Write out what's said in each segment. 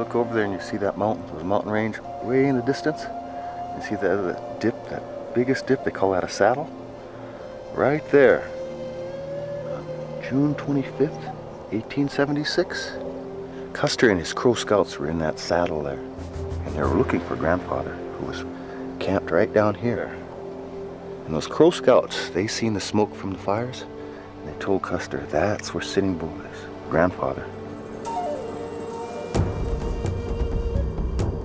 look over there and you see that mountain, the mountain range way in the distance. You see that dip, that biggest dip, they call that a saddle. Right there, June 25th, 1876. Custer and his Crow Scouts were in that saddle there. And they were looking for Grandfather, who was camped right down here. And those Crow Scouts, they seen the smoke from the fires, and they told Custer, that's where Sitting Bull is, Grandfather.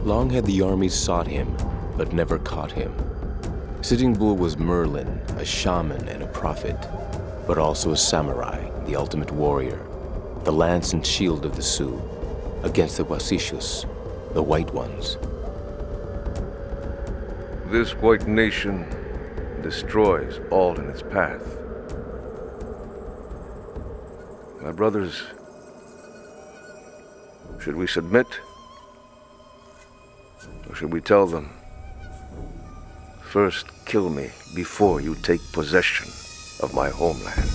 Long had the armies sought him, but never caught him. Sitting Bull was Merlin, a shaman and a prophet, but also a samurai, the ultimate warrior, the lance and shield of the Sioux, against the Wasishus, the White Ones. This white nation destroys all in its path. My brothers, should we submit? Or should we tell them, first kill me before you take possession of my homeland?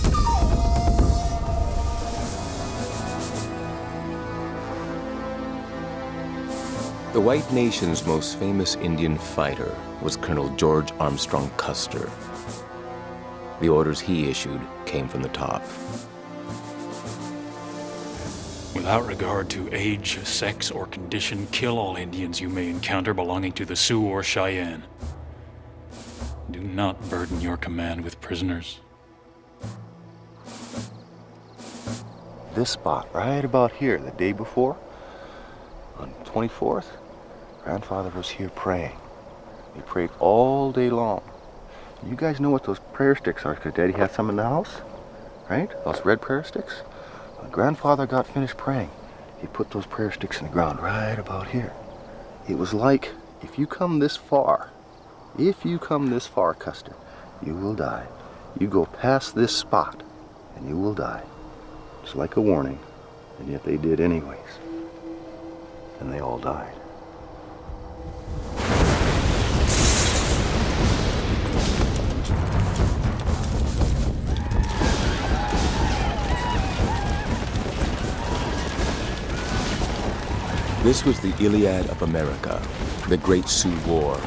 The white nation's most famous Indian fighter was Colonel George Armstrong Custer. The orders he issued came from the top. Without regard to age, sex, or condition, kill all Indians you may encounter belonging to the Sioux or Cheyenne. Do not burden your command with prisoners. This spot, right about here, the day before, on the 24th, Grandfather was here praying. He prayed all day long. You guys know what those prayer sticks are, because Daddy had some in the house, right? Those red prayer sticks. When Grandfather got finished praying, he put those prayer sticks in the ground right about here. It was like, if you come this far, Custer, you will die. You go past this spot, and you will die. It's like a warning, and yet they did anyways. And they all died. This was the Iliad of America, the Great Sioux War.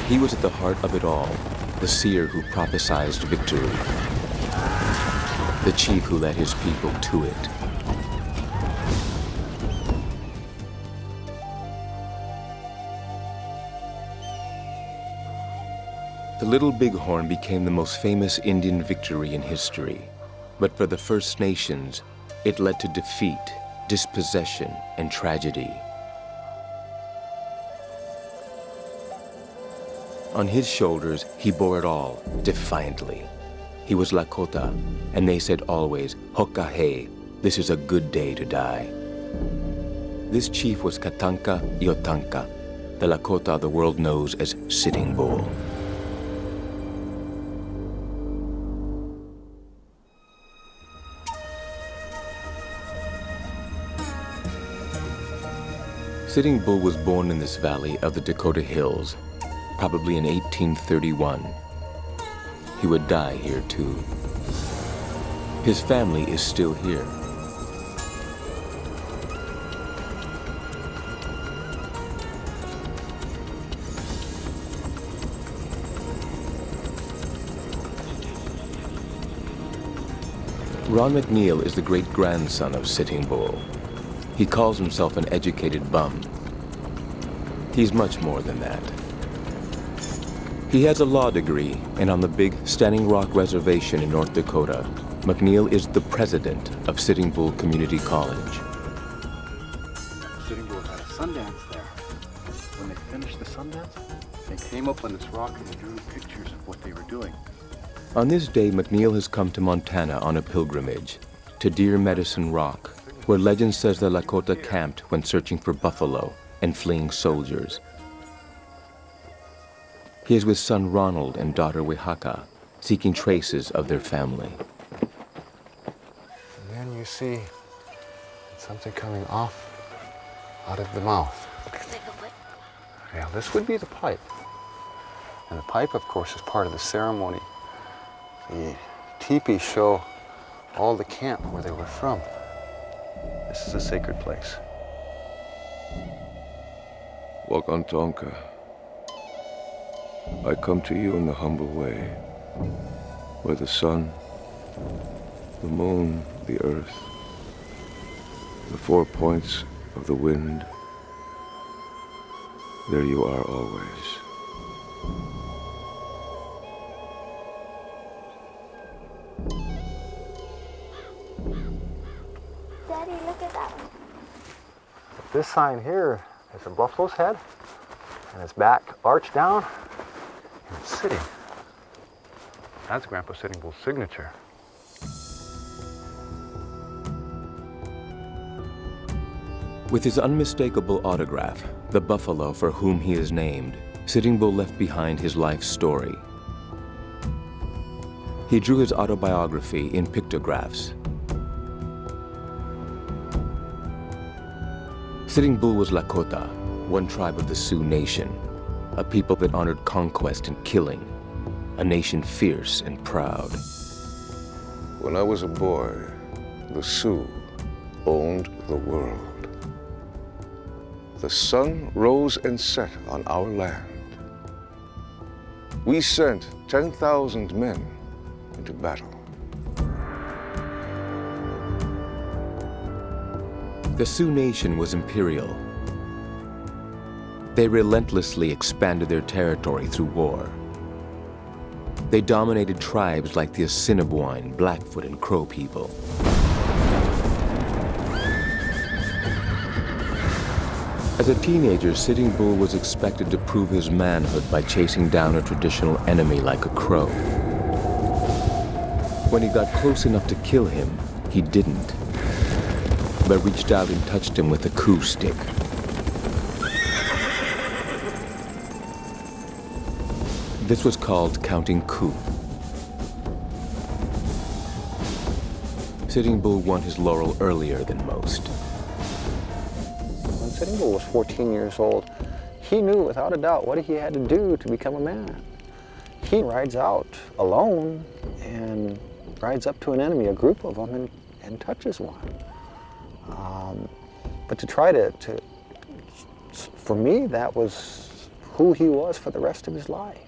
He was at the heart of it all, the seer who prophesied victory, the chief who led his people to it. The Little Bighorn became the most famous Indian victory in history, but for the First Nations, it led to defeat, dispossession, and tragedy. On his shoulders, he bore it all, defiantly. He was Lakota, and they said always, Hokahe, this is a good day to die. This chief was Katanka Iotanka, the Lakota the world knows as Sitting Bull. Sitting Bull was born in this valley of the Dakota Hills, probably in 1831. He would die here too. His family is still here. Ron McNeil is the great-grandson of Sitting Bull. He calls himself an educated bum. He's much more than that. He has a law degree, and on the big Standing Rock Reservation in North Dakota, McNeil is the president of Sitting Bull Community College. Sitting Bull had a Sundance there. When they finished the Sundance, they came up on this rock and drew pictures of what they were doing. On this day, McNeil has come to Montana on a pilgrimage to Deer Medicine Rock, where legend says the Lakota camped when searching for buffalo and fleeing soldiers. He is with son Ronald and daughter Wihaka, seeking traces of their family. And then you see something coming off out of the mouth. Looks like a what? Yeah, this would be the pipe. And the pipe, of course, is part of the ceremony. The teepees show all the camp where they were from. This is a sacred place. Wakantonka, I come to you in the humble way, where the sun, the moon, the earth, the 4 points of the wind, there you are always. Daddy, look at that one. This sign here is a buffalo's head, and its back arched down, and it's sitting. That's Grandpa Sitting Bull's signature. With his unmistakable autograph, the buffalo for whom he is named, Sitting Bull left behind his life story. He drew his autobiography in pictographs. Sitting Bull was Lakota, one tribe of the Sioux Nation, a people that honored conquest and killing, a nation fierce and proud. When I was a boy, the Sioux owned the world. The sun rose and set on our land. We sent 10,000 men into battle. The Sioux Nation was imperial. They relentlessly expanded their territory through war. They dominated tribes like the Assiniboine, Blackfoot, and Crow people. As a teenager, Sitting Bull was expected to prove his manhood by chasing down a traditional enemy like a crow. When he got close enough to kill him, he didn't, but reached out and touched him with a coup stick. This was called counting coup. Sitting Bull won his laurel earlier than most. When Sitting Bull was 14 years old, he knew without a doubt what he had to do to become a man. He rides out alone and rides up to an enemy, a group of them, and touches one. But to try to, for me, that was who he was for the rest of his life.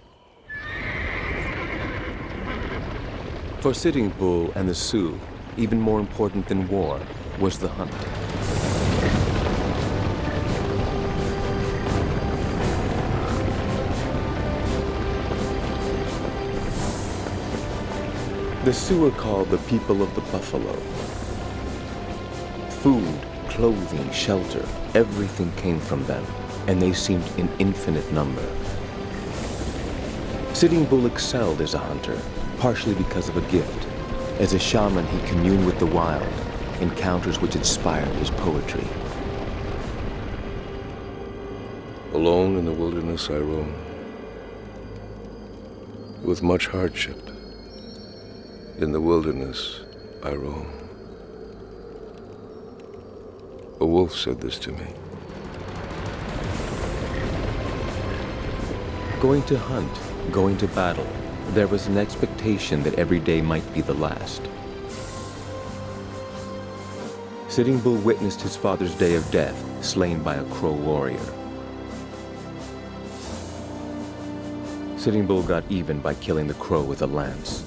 For Sitting Bull and the Sioux, even more important than war was the hunt. The Sioux are called the people of the buffalo. Food, clothing, shelter, everything came from them, and they seemed in infinite number. Sitting Bull excelled as a hunter, partially because of a gift. As a shaman, he communed with the wild, encounters which inspired his poetry. Alone in the wilderness I roam, with much hardship. In the wilderness I roam. A wolf said this to me. Going to hunt, going to battle, there was an expectation that every day might be the last. Sitting Bull witnessed his father's day of death, slain by a Crow warrior. Sitting Bull got even by killing the Crow with a lance.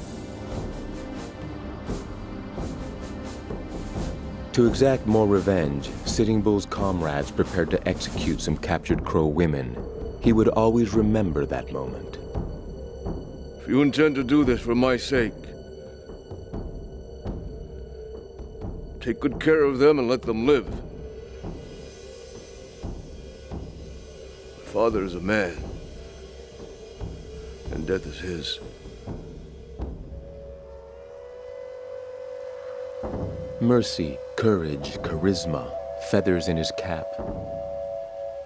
To exact more revenge, Sitting Bull's comrades prepared to execute some captured Crow women. He would always remember that moment. If you intend to do this for my sake, take good care of them and let them live. My father is a man, and death is his. Mercy, courage, charisma, feathers in his cap.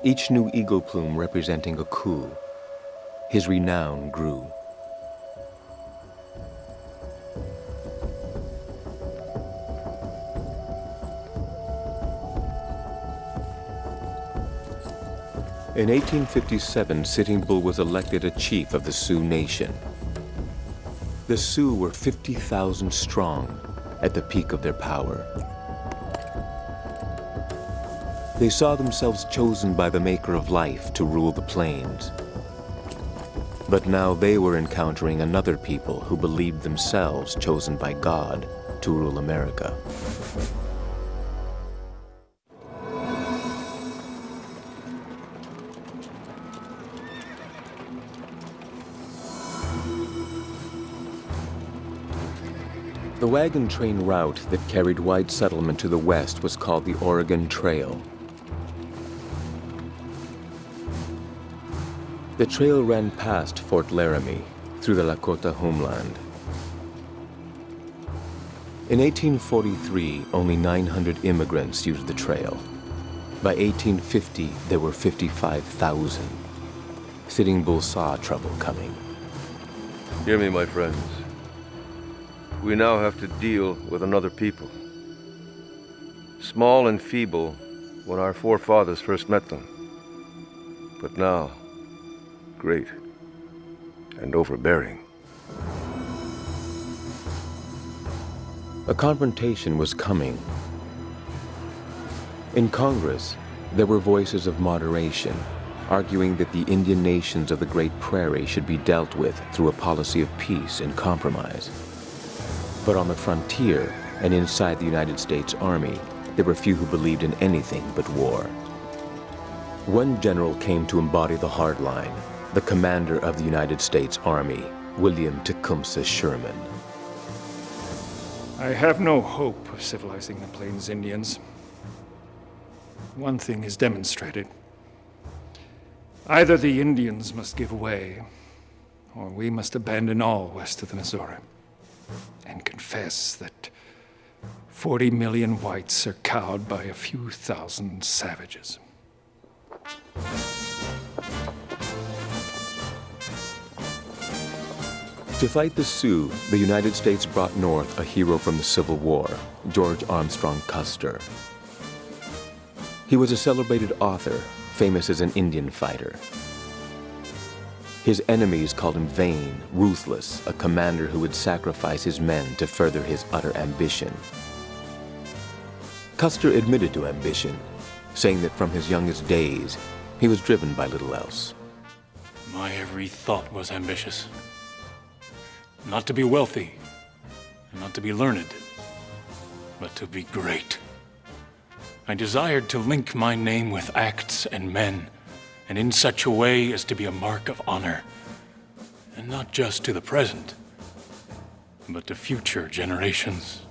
Each new eagle plume representing a coup. His renown grew. In 1857, Sitting Bull was elected a chief of the Sioux Nation. The Sioux were 50,000 strong at the peak of their power. They saw themselves chosen by the Maker of Life to rule the plains. But now they were encountering another people who believed themselves chosen by God to rule America. The wagon train route that carried white settlement to the west was called the Oregon Trail. The trail ran past Fort Laramie, through the Lakota homeland. In 1843, only 900 immigrants used the trail. By 1850, there were 55,000. Sitting Bull saw trouble coming. Hear me, my friends. We now have to deal with another people. Small and feeble when our forefathers first met them. But now, great and overbearing. A confrontation was coming. In Congress, there were voices of moderation, arguing that the Indian nations of the Great Prairie should be dealt with through a policy of peace and compromise. But on the frontier and inside the United States Army, there were few who believed in anything but war. One general came to embody the hard line, the commander of the United States Army, William Tecumseh Sherman. I have no hope of civilizing the Plains Indians. One thing is demonstrated. Either the Indians must give way, or we must abandon all west of the Missouri and confess that 40 million whites are cowed by a few thousand savages. To fight the Sioux, the United States brought north a hero from the Civil War, George Armstrong Custer. He was a celebrated author, famous as an Indian fighter. His enemies called him vain, ruthless, a commander who would sacrifice his men to further his utter ambition. Custer admitted to ambition, saying that from his youngest days, he was driven by little else. My every thought was ambitious. Not to be wealthy, and not to be learned, but to be great. I desired to link my name with acts and men, and in such a way as to be a mark of honor, and not just to the present, but to future generations.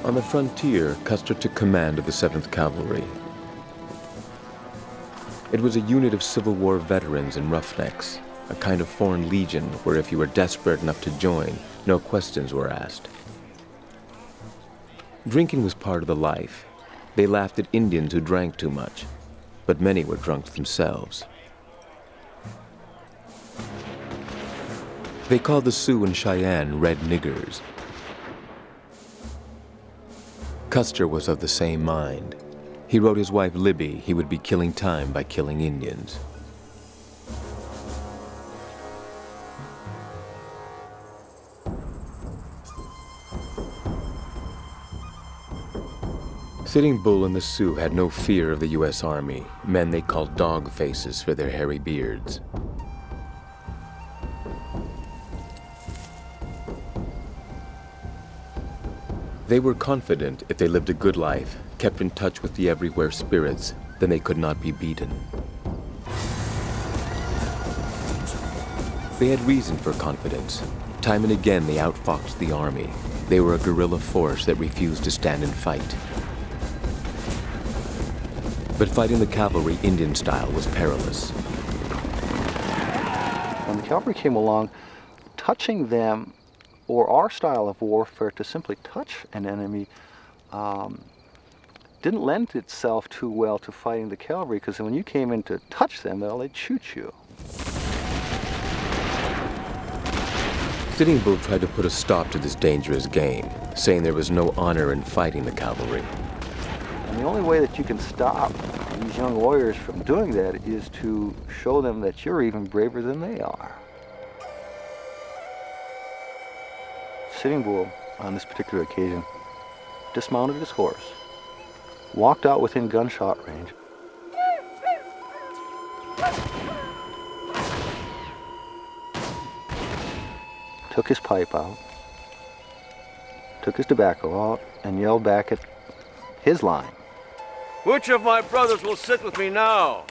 On the frontier, Custer took command of the 7th Cavalry. It was a unit of Civil War veterans and roughnecks, a kind of foreign legion where if you were desperate enough to join, no questions were asked. Drinking was part of the life. They laughed at Indians who drank too much, but many were drunk themselves. They called the Sioux and Cheyenne red niggers. Custer was of the same mind. He wrote his wife Libby he would be killing time by killing Indians. Sitting Bull and the Sioux had no fear of the U.S. Army, men they called dog faces for their hairy beards. They were confident if they lived a good life, kept in touch with the everywhere spirits, then they could not be beaten. They had reason for confidence. Time and again they outfoxed the army. They were a guerrilla force that refused to stand and fight. But fighting the cavalry Indian style was perilous. When the cavalry came along, touching them, or our style of warfare, to simply touch an enemy, didn't lend itself too well to fighting the cavalry, because when you came in to touch them, well, they'd shoot you. Sitting Bull tried to put a stop to this dangerous game, saying there was no honor in fighting the cavalry. And the only way that you can stop these young warriors from doing that is to show them that you're even braver than they are. Sitting Bull on this particular occasion, dismounted his horse, walked out within gunshot range, took his pipe out, took his tobacco out, and yelled back at his line. Which of my brothers will sit with me now?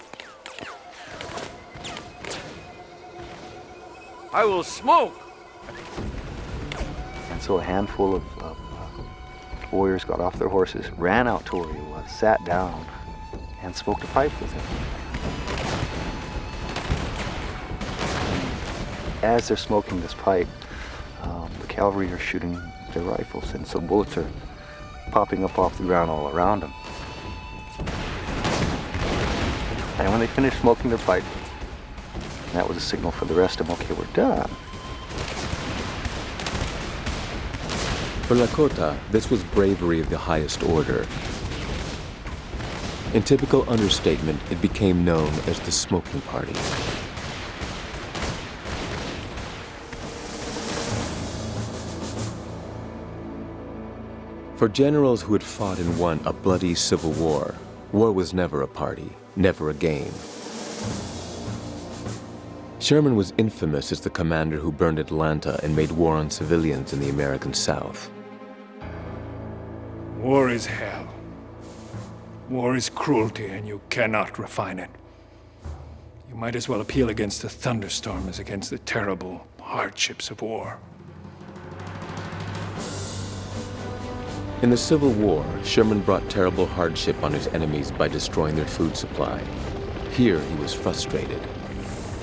I will smoke. And so a handful of warriors got off their horses, ran out to where he was, sat down, and smoked a pipe with him. As they're smoking this pipe, the cavalry are shooting their rifles, and so bullets are popping up off the ground all around them. And when they finished smoking their pipe, that was a signal for the rest of them, okay, we're done. For Lakota, this was bravery of the highest order. In typical understatement, it became known as the smoking party. For generals who had fought and won a bloody civil war, war was never a party, never a game. Sherman was infamous as the commander who burned Atlanta and made war on civilians in the American South. War is hell. War is cruelty, and you cannot refine it. You might as well appeal against a thunderstorm as against the terrible hardships of war. In the Civil War, Sherman brought terrible hardship on his enemies by destroying their food supply. Here, he was frustrated.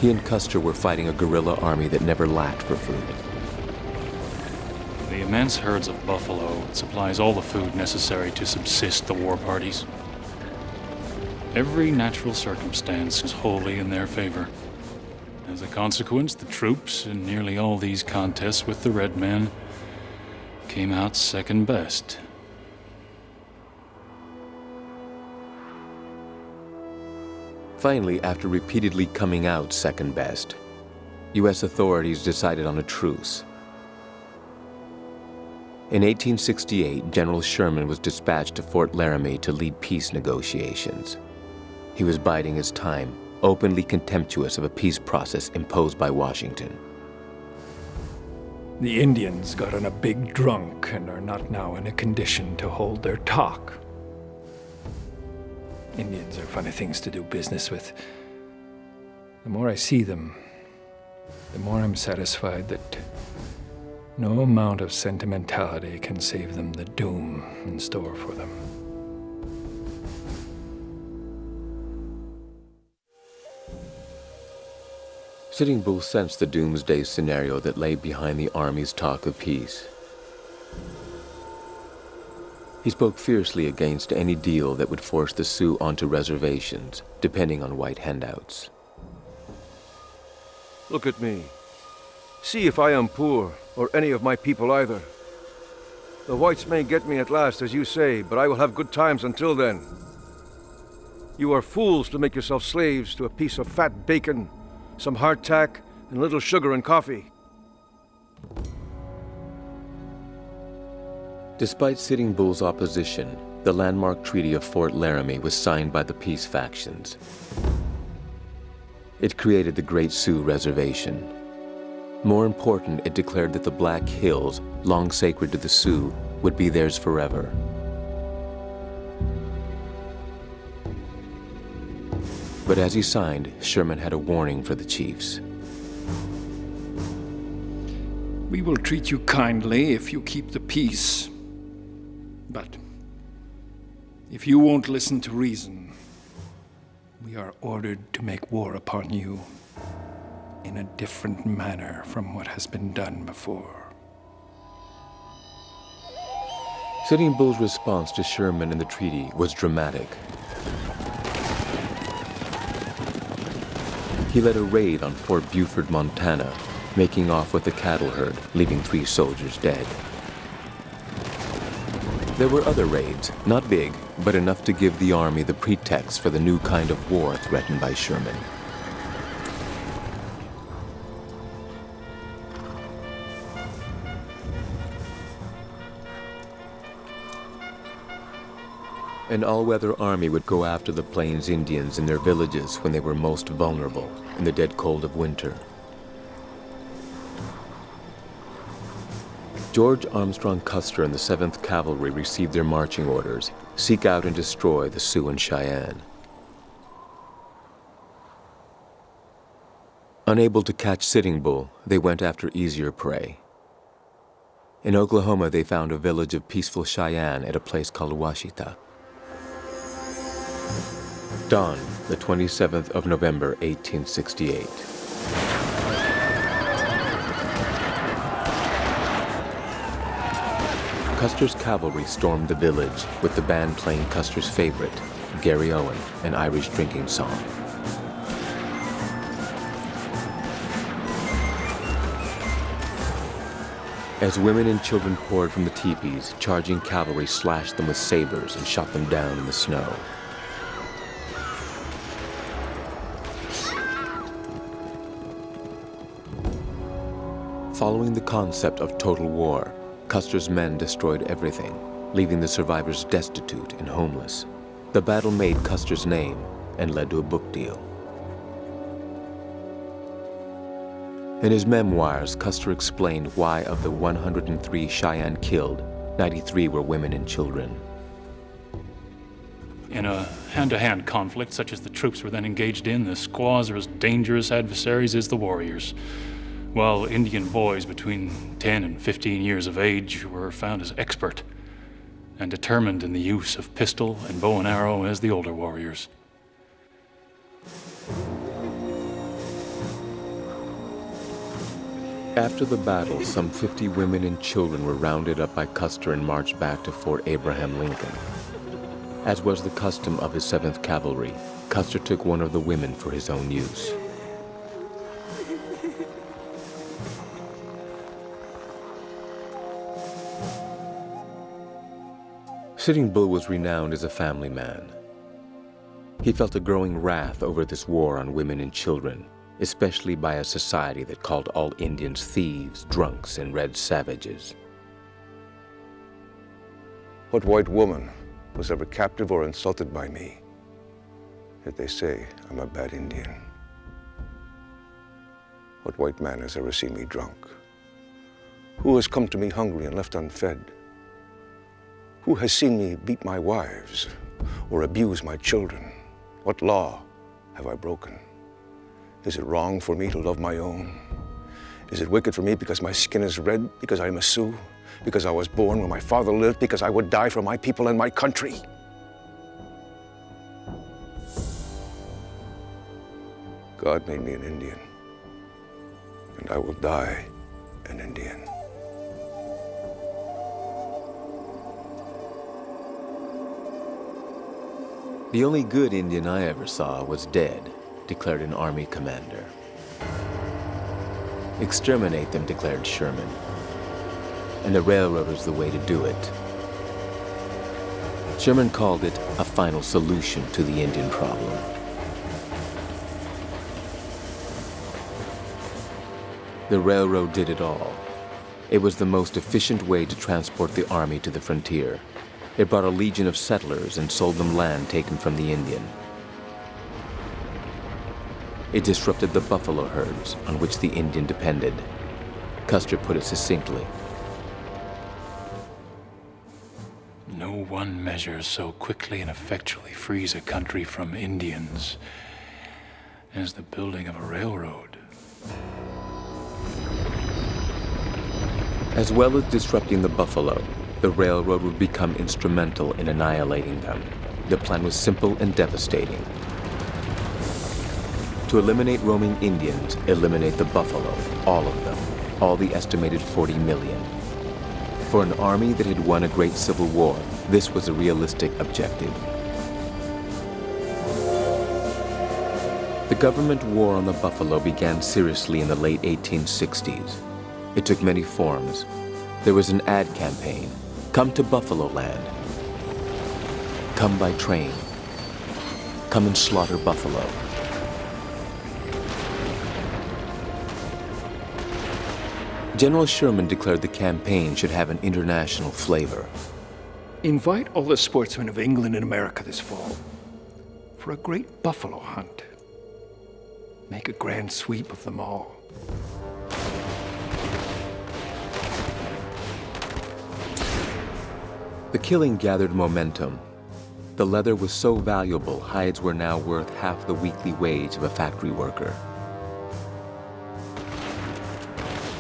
He and Custer were fighting a guerrilla army that never lacked for food. The immense herds of buffalo supplies all the food necessary to subsist the war parties. Every natural circumstance is wholly in their favor. As a consequence, the troops in nearly all these contests with the red men came out second best. Finally, after repeatedly coming out second best, U.S. authorities decided on a truce. In 1868, General Sherman was dispatched to Fort Laramie to lead peace negotiations. He was biding his time, openly contemptuous of a peace process imposed by Washington. The Indians got on a big drunk and are not now in a condition to hold their talk. Indians are funny things to do business with. The more I see them, the more I'm satisfied that no amount of sentimentality can save them the doom in store for them. Sitting Bull sensed the doomsday scenario that lay behind the Army's talk of peace. He spoke fiercely against any deal that would force the Sioux onto reservations, depending on white handouts. Look at me. See if I am poor, or any of my people either. The whites may get me at last, as you say, but I will have good times until then. You are fools to make yourself slaves to a piece of fat bacon, some hardtack, and a little sugar and coffee. Despite Sitting Bull's opposition, the landmark Treaty of Fort Laramie was signed by the peace factions. It created the Great Sioux Reservation. More important, it declared that the Black Hills, long sacred to the Sioux, would be theirs forever. But as he signed, Sherman had a warning for the chiefs. We will treat you kindly if you keep the peace. But if you won't listen to reason, we are ordered to make war upon you in a different manner from what has been done before. Sitting Bull's response to Sherman and the treaty was dramatic. He led a raid on Fort Buford, Montana, making off with the cattle herd, leaving 3 soldiers dead. There were other raids, not big, but enough to give the Army the pretext for the new kind of war threatened by Sherman. An all-weather army would go after the Plains Indians in their villages when they were most vulnerable in the dead cold of winter. George Armstrong Custer and the 7th Cavalry received their marching orders: seek out and destroy the Sioux and Cheyenne. Unable to catch Sitting Bull, they went after easier prey. In Oklahoma, they found a village of peaceful Cheyenne at a place called Washita. Dawn, the 27th of November, 1868. Custer's cavalry stormed the village, with the band playing Custer's favorite, Gary Owen, an Irish drinking song. As women and children poured from the teepees, charging cavalry slashed them with sabers and shot them down in the snow. Following the concept of total war, Custer's men destroyed everything, leaving the survivors destitute and homeless. The battle made Custer's name and led to a book deal. In his memoirs, Custer explained why of the 103 Cheyenne killed, 93 were women and children. In a hand-to-hand conflict such as the troops were then engaged in, the squaws are as dangerous adversaries as the warriors, while Indian boys between 10 and 15 years of age were found as expert and determined in the use of pistol and bow and arrow as the older warriors. After the battle, some 50 women and children were rounded up by Custer and marched back to Fort Abraham Lincoln. As was the custom of his 7th Cavalry, Custer took one of the women for his own use. Sitting Bull was renowned as a family man. He felt a growing wrath over this war on women and children, especially by a society that called all Indians thieves, drunks, and red savages. What white woman was ever captive or insulted by me? Yet they say I'm a bad Indian. What white man has ever seen me drunk? Who has come to me hungry and left unfed? Who has seen me beat my wives or abuse my children? What law have I broken? Is it wrong for me to love my own? Is it wicked for me because my skin is red, because I am a Sioux, because I was born where my father lived, because I would die for my people and my country? God made me an Indian, and I will die an Indian. The only good Indian I ever saw was dead, declared an army commander. Exterminate them, declared Sherman. And the railroad was the way to do it. Sherman called it a final solution to the Indian problem. The railroad did it all. It was the most efficient way to transport the army to the frontier. It brought a legion of settlers and sold them land taken from the Indian. It disrupted the buffalo herds on which the Indian depended. Custer put it succinctly. No one measure so quickly and effectually frees a country from Indians as the building of a railroad. As well as disrupting the buffalo, the railroad would become instrumental in annihilating them. The plan was simple and devastating. To eliminate roaming Indians, eliminate the buffalo, all of them, all the estimated 40 million. For an army that had won a great civil war, this was a realistic objective. The government war on the buffalo began seriously in the late 1860s. It took many forms. There was an ad campaign. Come to Buffalo Land. Come by train. Come and slaughter buffalo. General Sherman declared the campaign should have an international flavor. Invite all the sportsmen of England and America this fall for a great buffalo hunt. Make a grand sweep of them all. The killing gathered momentum. The leather was so valuable, hides were now worth half the weekly wage of a factory worker.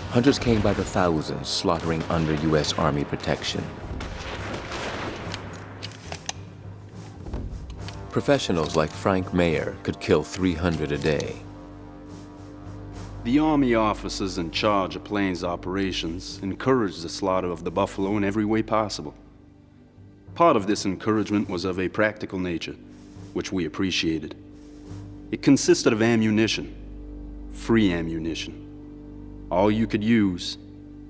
Hunters came by the thousands, slaughtering under U.S. Army protection. Professionals like Frank Mayer could kill 300 a day. The Army officers in charge of Plains operations encouraged the slaughter of the buffalo in every way possible. Part of this encouragement was of a practical nature, which we appreciated. It consisted of ammunition, free ammunition. All you could use,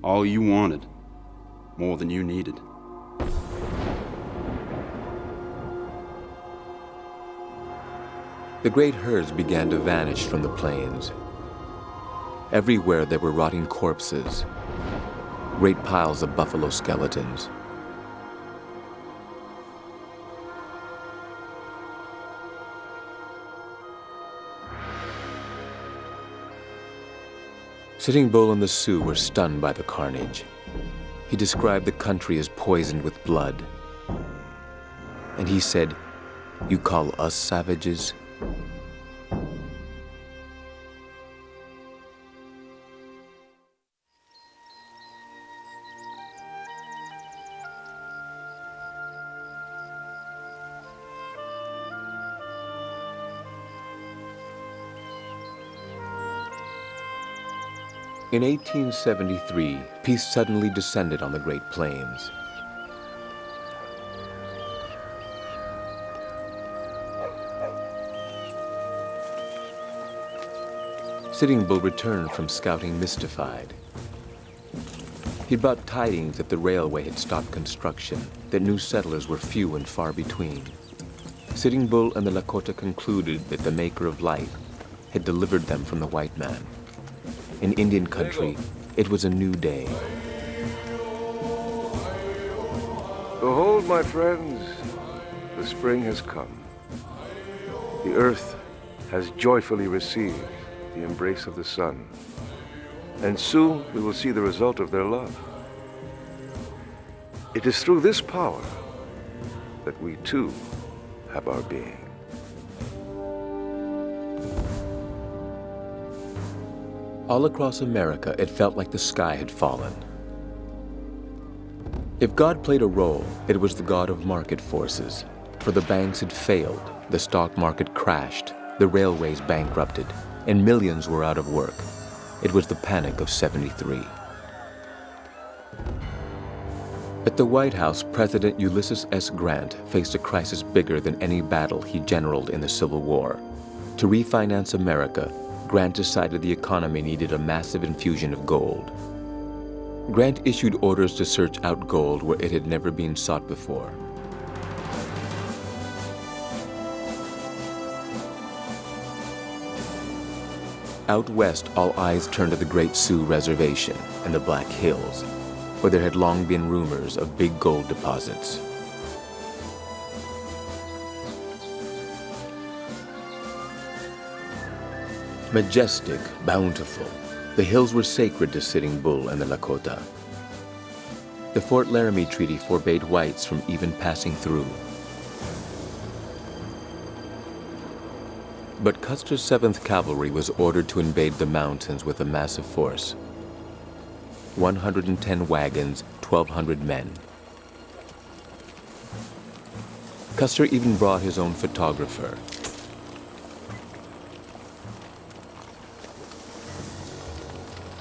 all you wanted, more than you needed. The great herds began to vanish from the plains. Everywhere there were rotting corpses, great piles of buffalo skeletons. Sitting Bull and the Sioux were stunned by the carnage. He described the country as poisoned with blood. And he said, "You call us savages?" In 1873, peace suddenly descended on the Great Plains. Sitting Bull returned from scouting mystified. He brought tidings that the railway had stopped construction, that new settlers were few and far between. Sitting Bull and the Lakota concluded that the Maker of Light had delivered them from the white man. In Indian country, it was a new day. Behold, my friends, the spring has come. The earth has joyfully received the embrace of the sun. And soon we will see the result of their love. It is through this power that we too have our being. All across America, it felt like the sky had fallen. If God played a role, it was the God of market forces. For the banks had failed, the stock market crashed, the railways bankrupted, and millions were out of work. It was the panic of '73. At the White House, President Ulysses S. Grant faced a crisis bigger than any battle he generaled in the Civil War. To refinance America, Grant decided the economy needed a massive infusion of gold. Grant issued orders to search out gold where it had never been sought before. Out west, all eyes turned to the Great Sioux Reservation and the Black Hills, where there had long been rumors of big gold deposits. Majestic, bountiful, the hills were sacred to Sitting Bull and the Lakota. The Fort Laramie Treaty forbade whites from even passing through. But Custer's 7th Cavalry was ordered to invade the mountains with a massive force. 110 wagons, 1,200 men. Custer even brought his own photographer.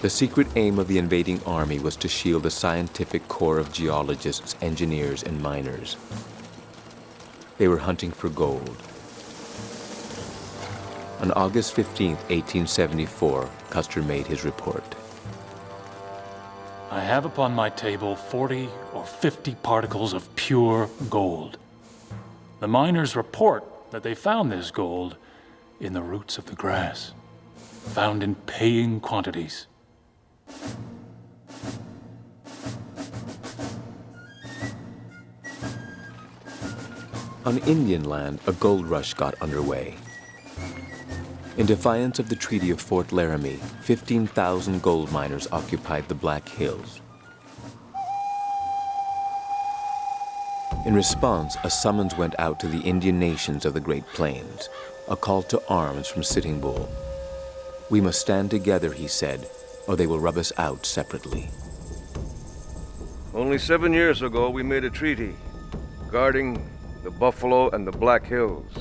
The secret aim of the invading army was to shield a scientific corps of geologists, engineers, and miners. They were hunting for gold. On August 15, 1874, Custer made his report. I have upon my table 40 or 50 particles of pure gold. The miners report that they found this gold in the roots of the grass, found in paying quantities. On Indian land, a gold rush got underway. In defiance of the Treaty of Fort Laramie, 15,000 gold miners occupied the Black Hills. In response, a summons went out to the Indian nations of the Great Plains, a call to arms from Sitting Bull. We must stand together, he said, or they will rub us out separately. Only 7 years ago, we made a treaty, guarding the Buffalo and the Black Hills.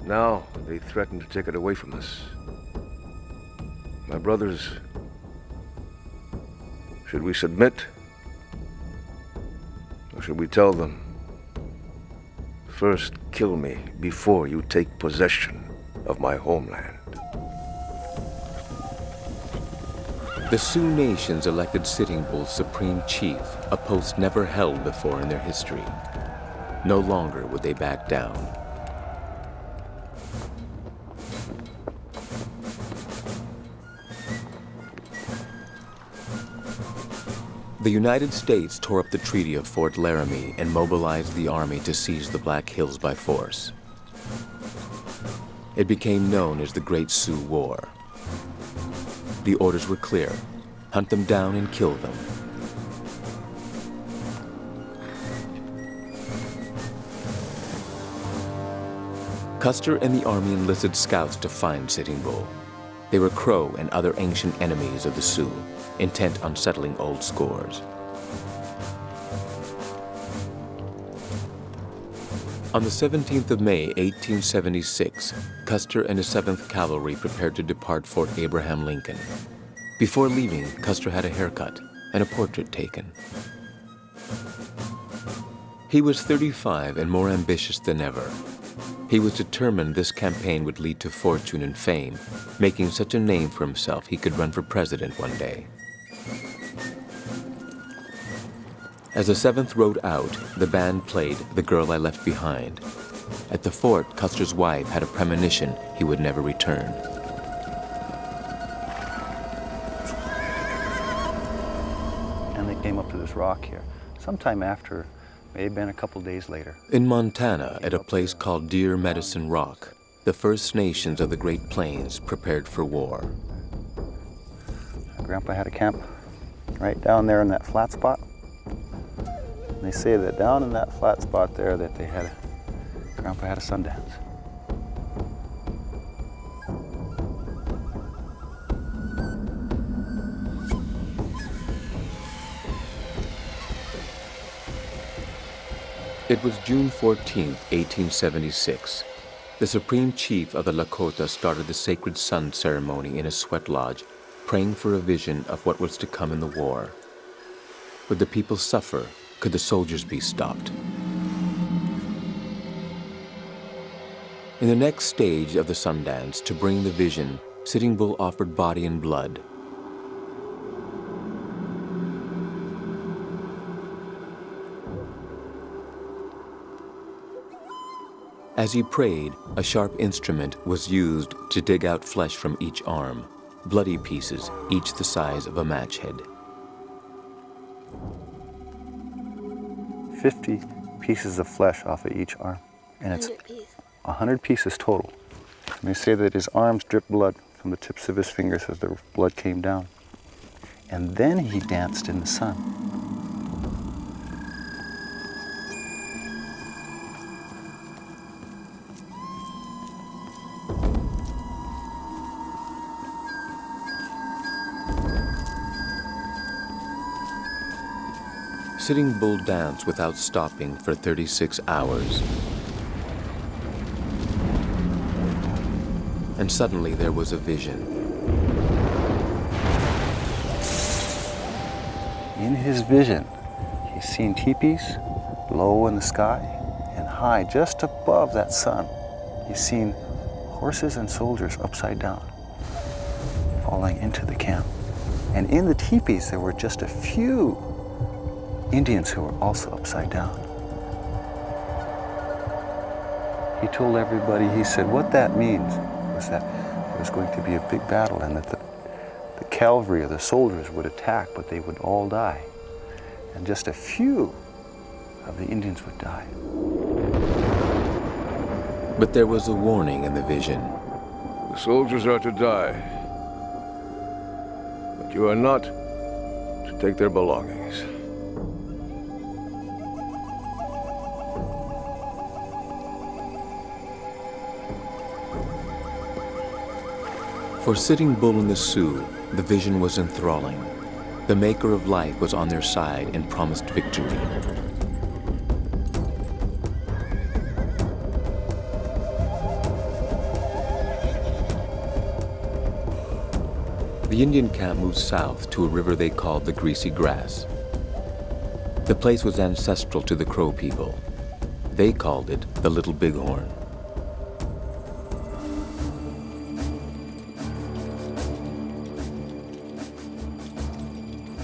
Now, they threaten to take it away from us. My brothers, should we submit? Or should we tell them, first kill me before you take possession of my homeland? The Sioux nations elected Sitting Bull supreme chief, a post never held before in their history. No longer would they back down. The United States tore up the Treaty of Fort Laramie and mobilized the army to seize the Black Hills by force. It became known as the Great Sioux War. The orders were clear: hunt them down and kill them. Custer and the army enlisted scouts to find Sitting Bull. They were Crow and other ancient enemies of the Sioux, intent on settling old scores. On the 17th of May, 1876, Custer and his 7th Cavalry prepared to depart Fort Abraham Lincoln. Before leaving, Custer had a haircut and a portrait taken. He was 35 and more ambitious than ever. He was determined this campaign would lead to fortune and fame, making such a name for himself he could run for president one day. As the 7th rode out, the band played "The Girl I Left Behind." At the fort, Custer's wife had a premonition he would never return. And they came up to this rock here. Sometime after, may have been a couple days later. In Montana, at a place called Deer Medicine Rock, the First Nations of the Great Plains prepared for war. Grandpa had a camp right down there in that flat spot. And they say that down in that flat spot there that Grandpa had a Sundance. It was June 14, 1876. The Supreme Chief of the Lakota started the Sacred Sun ceremony in a sweat lodge, praying for a vision of what was to come in the war. Would the people suffer? Could the soldiers be stopped? In the next stage of the Sundance, to bring the vision, Sitting Bull offered body and blood. As he prayed, a sharp instrument was used to dig out flesh from each arm, bloody pieces, each the size of a match head. 50 pieces of flesh off of each arm, and it's 100 pieces total. And they say that his arms dripped blood from the tips of his fingers as the blood came down. And then he danced in the sun. Sitting Bull danced without stopping for 36 hours. And suddenly there was a vision. In his vision, he's seen teepees low in the sky and high just above that sun. He's seen horses and soldiers upside down, falling into the camp. And in the teepees, there were just a few Indians who were also upside down. He told everybody, he said, what that means was that there was going to be a big battle and that the cavalry or the soldiers would attack, but they would all die. And just a few of the Indians would die. But there was a warning in the vision. The soldiers are to die, but you are not to take their belongings. For Sitting Bull and the Sioux, the vision was enthralling. The Maker of Life was on their side and promised victory. The Indian camp moved south to a river they called the Greasy Grass. The place was ancestral to the Crow people. They called it the Little Bighorn.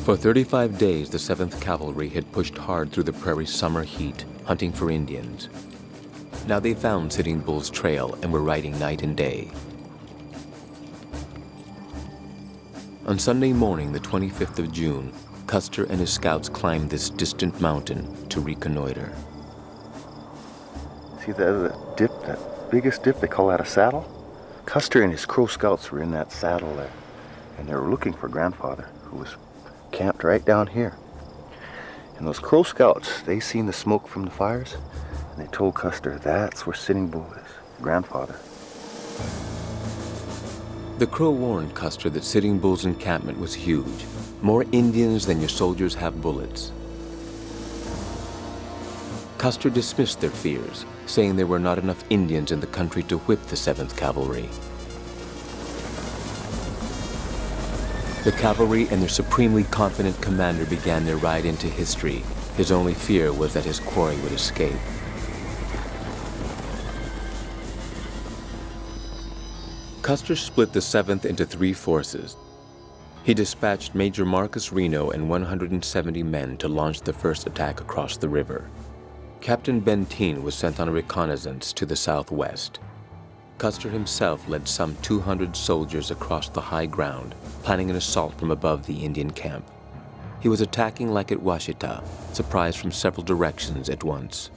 For 35 days, the 7th Cavalry had pushed hard through the prairie summer heat, hunting for Indians. Now they found Sitting Bull's trail and were riding night and day. On Sunday morning, the 25th of June, Custer and his scouts climbed this distant mountain to reconnoiter. See that dip, that biggest dip, they call that a saddle? Custer and his Crow scouts were in that saddle there, and they were looking for Grandfather, who was camped right down here. And those Crow scouts, they seen the smoke from the fires, and they told Custer that's where Sitting Bull is, Grandfather. The Crow warned Custer that Sitting Bull's encampment was huge, more Indians than your soldiers have bullets. Custer dismissed their fears, saying there were not enough Indians in the country to whip the 7th Cavalry. The cavalry and their supremely confident commander began their ride into history. His only fear was that his quarry would escape. Custer split the 7th into 3 forces. He dispatched Major Marcus Reno and 170 men to launch the first attack across the river. Captain Benteen was sent on a reconnaissance to the southwest. Custer himself led some 200 soldiers across the high ground, planning an assault from above the Indian camp. He was attacking like at Washita, surprised from several directions at once.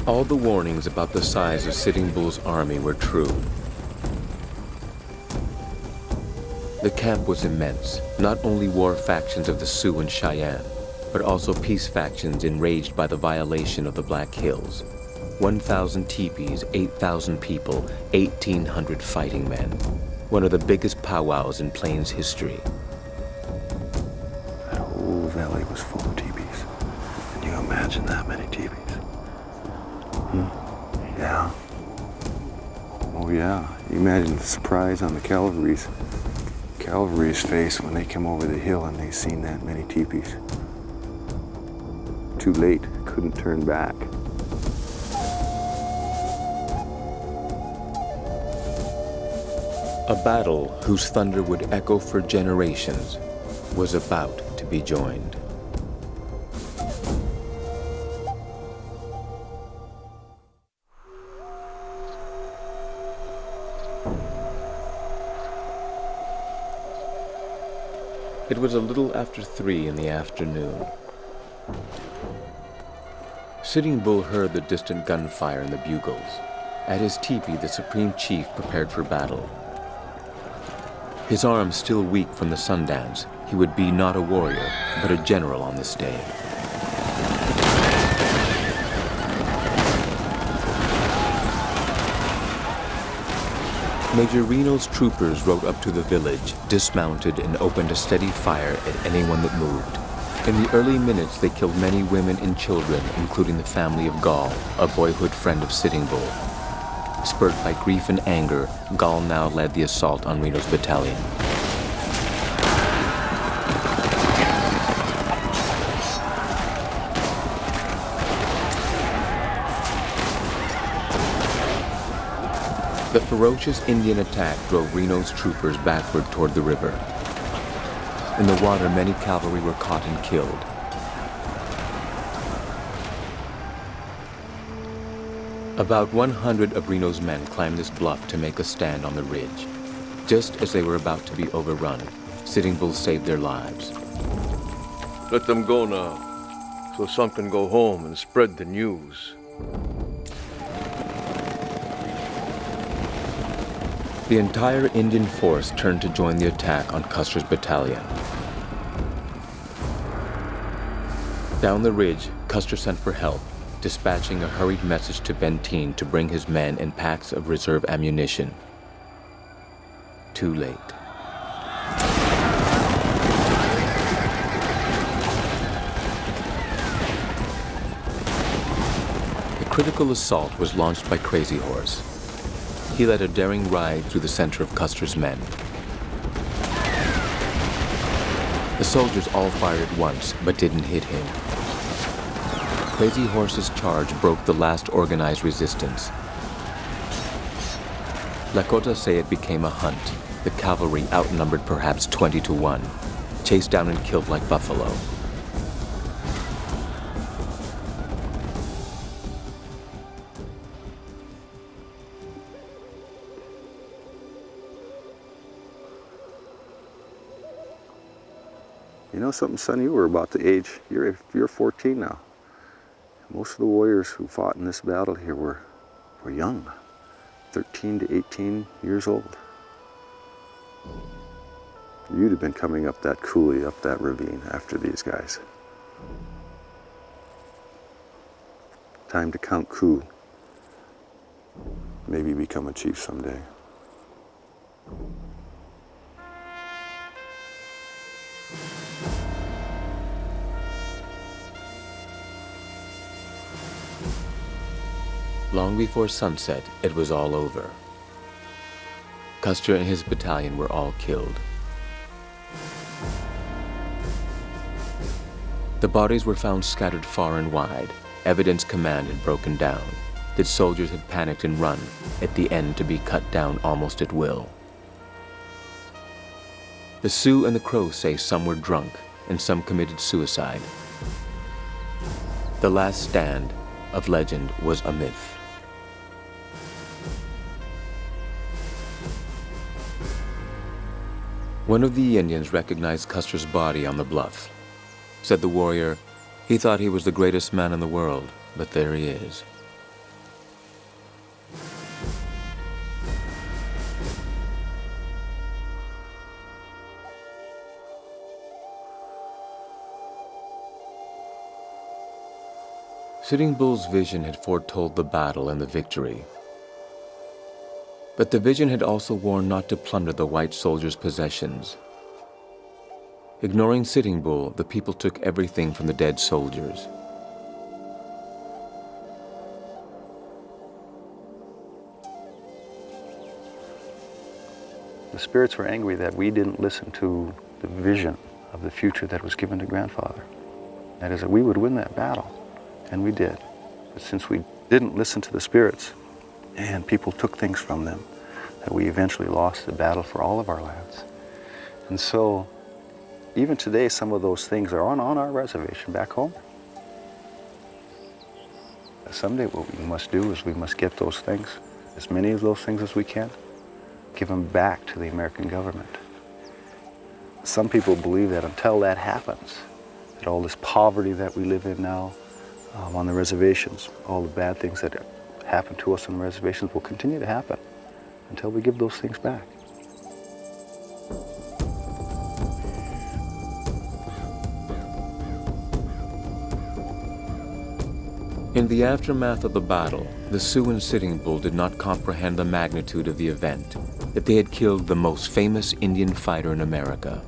All the warnings about the size of Sitting Bull's army were true. The camp was immense, not only war factions of the Sioux and Cheyenne, but also peace factions enraged by the violation of the Black Hills. 1,000 teepees, 8,000 people, 1,800 fighting men. One of the biggest powwows in Plains history. That whole valley was full of teepees. Can you imagine that many teepees? Yeah. Oh yeah. You imagine the surprise on the cavalry's face when they came over the hill and they seen that many teepees. Too late, couldn't turn back. A battle whose thunder would echo for generations was about to be joined. It was a little after 3 in the afternoon. Sitting Bull heard the distant gunfire and the bugles. At his teepee, the Supreme Chief prepared for battle. His arms still weak from the Sundance, he would be not a warrior, but a general on this day. Major Reno's troopers rode up to the village, dismounted, and opened a steady fire at anyone that moved. In the early minutes, they killed many women and children, including the family of Gall, a boyhood friend of Sitting Bull. Spurred by grief and anger, Gall now led the assault on Reno's battalion. The ferocious Indian attack drove Reno's troopers backward toward the river. In the water, many cavalry were caught and killed. About 100 of Reno's men climbed this bluff to make a stand on the ridge. Just as they were about to be overrun, Sitting Bull saved their lives. Let them go now. so some can go home and spread the news. The entire Indian force turned to join the attack on Custer's battalion. Down the ridge, Custer sent for help, dispatching a hurried message to Benteen to bring his men and packs of reserve ammunition. Too late. The critical assault was launched by Crazy Horse. He led a daring ride through the center of Custer's men. The soldiers all fired at once, but didn't hit him. Crazy Horse's charge broke the last organized resistance. Lakota say it became a hunt. The cavalry outnumbered perhaps 20 to 1, chased down and killed like buffalo. You know something, son? You were about the age, you're 14 now. Most of the warriors who fought in this battle here were young, 13 to 18 years old. You'd have been coming up that coulee, up that ravine after these guys. Time to count coup. Maybe become a chief someday. Long before sunset, it was all over. Custer and his battalion were all killed. The bodies were found scattered far and wide. Evidence command had broken down. That soldiers had panicked and run, at the end to be cut down almost at will. The Sioux and the Crows say some were drunk and some committed suicide. The last stand of legend was a myth. One of the Indians recognized Custer's body on the bluff. Said the warrior, he thought he was the greatest man in the world, but there he is. Sitting Bull's vision had foretold the battle and the victory. But the vision had also warned not to plunder the white soldiers' possessions. Ignoring Sitting Bull, the people took everything from the dead soldiers. The spirits were angry that we didn't listen to the vision of the future that was given to grandfather. That is, that we would win that battle, and we did. But since we didn't listen to the spirits, and people took things from them, that we eventually lost the battle for all of our lands. And so, even today, some of those things are on our reservation back home. Someday what we must do is we must get those things, as many of those things as we can, give them back to the American government. Some people believe that until that happens, that all this poverty that we live in now on the reservations, all the bad things that happen to us on the reservations will continue to happen until we give those things back. In the aftermath of the battle, the Sioux and Sitting Bull did not comprehend the magnitude of the event, that they had killed the most famous Indian fighter in America.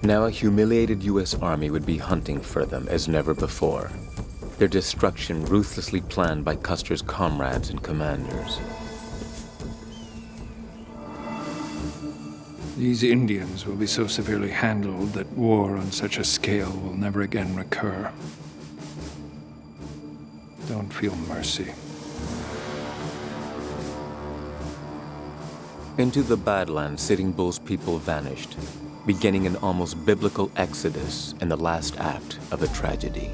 Now a humiliated U.S. Army would be hunting for them as never before, their destruction ruthlessly planned by Custer's comrades and commanders. These Indians will be so severely handled that war on such a scale will never again recur. Don't feel mercy. Into the Badlands, Sitting Bull's people vanished, beginning an almost biblical exodus and the last act of a tragedy.